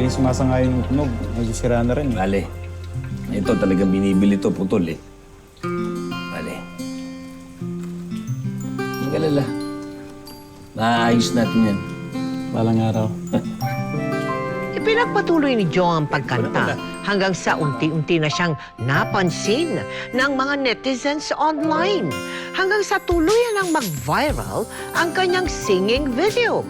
sumasangayon yung tunog. Medyo sira na rin. Bale. Ito talagang binibili to, putol eh. Bale. Ang galala. Maayos natin yan. Balang araw. Ipinagpatuloy ni Joe ang pagkanta hanggang sa unti-unti na siyang napansin ng mga netizens online. Hanggang sa tuluyan ng mag-viral ang kanyang singing videos.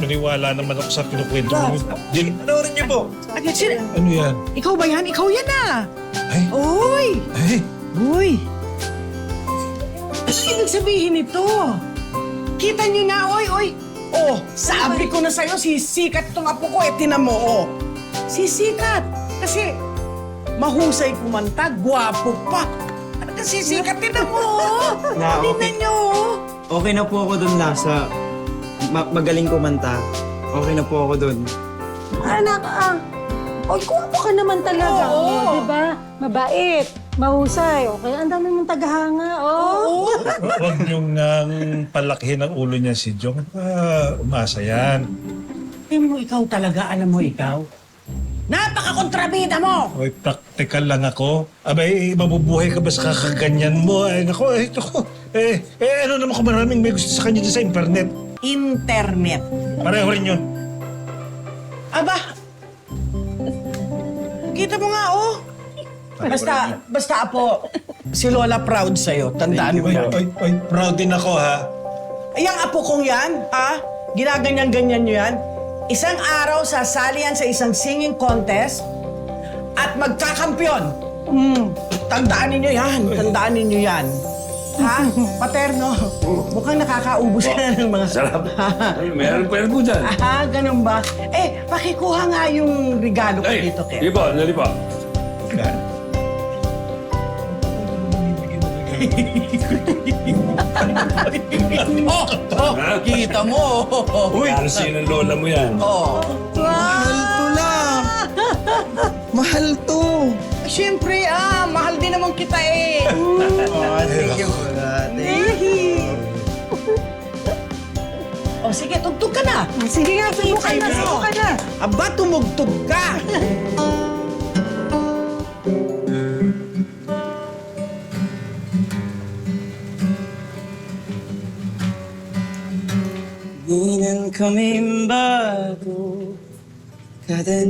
Maniwala naman ako sa kinukwento mo. Panoorin niyo po. Ano yan? Ikaw ba yan? Ikaw yan ah! Ay, Uy! ay, Uy! Ano ibig sabihin ito? Kita niyo na, oy! Oh, sabi ko na sa'yo, sisikat itong apo ko, tinan mo, oh. Sisikat! Kasi mahusay kumanta, gwapo pa. Ano ka sisikat, tinan mo, oh. Tinan niyo, oh. Okay na po ako dun, Lasa. Magaling kumanta. Okay na po ako dun. Anak, oy, kuwapo ka naman talaga. Oo. Oh, diba? Mabait, mahusay. Okay, ang dami mong tagahanga, oh. huwag niyong palakihin ang ulo niya si Jong. Umasa yan. Tingnan mo, ikaw talaga, alam mo ikaw. Napaka-kontrabida mo! Hoy, practical lang ako. Abay, mabubuhay ka ba sa kakaganyan mo? Ay, naku, ito ko. Ano naman kung maraming may gusto sa kanya dyan sa internet? Internet. Pareho rin yun. Aba! Kita mo nga, oh. Basta apo, si Lola proud sa'yo. Tandaan mo yan. Ay, proud din ako, ha? Ay, ang apo kong yan, ha? Ginaganyan-ganyan nyo yan. Isang araw sasali yan sa isang singing contest at magkakampyon. Tandaan ninyo yan. Tandaan ninyo yan. Ha? Paterno, mukhang nakakaubos ka na ng mga... Sarap. Meron pa po dyan. Ah, ganun ba? Pakikuha nga yung regalo ko dito, Ken. Dali po, dali po. Kita mo. Uy! Kasi ng lola mo yan. Oh. Mahal to lang. Mahal to. Siyempre, mahal din naman kita eh. Thank you. O sige, tugtog ka na. Sige nga, subukan na, subukan na. Aba, tumugtog ka. Di nan kami bago kada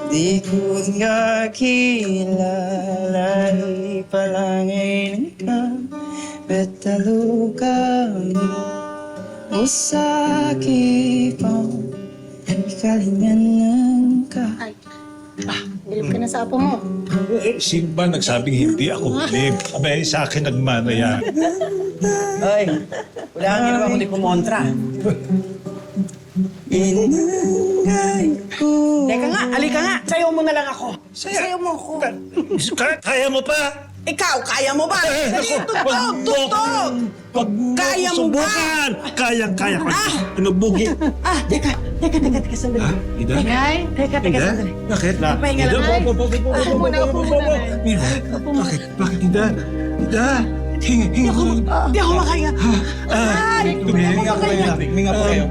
di ko nga kilala ipalangay ka betalo kami usaki pa ikalingan ka. Bilib ka na sa apo mo. Sino ba nagsabing hindi ako bilib? Abay, sa akin nagmana yan. Ay, wala kang ginawa kundi kumontra. Inangay ko. Teka nga, alika nga. Sayaw mo na lang ako. Sayaw mo ako. Kaya mo pa? Ikaw, kaya mo ba? Tugtog, tugtog! Kaya mo ba? Subukan! Kayang-kaya ko. Ano, bugi? Teka, sandali. Ida? Teka, sandali. Bakit? Papahinga lang. Upo muna, upo muna. Bakit, Ida? Ida? Hinga mo. Di ako makaya. Huminga po kayo.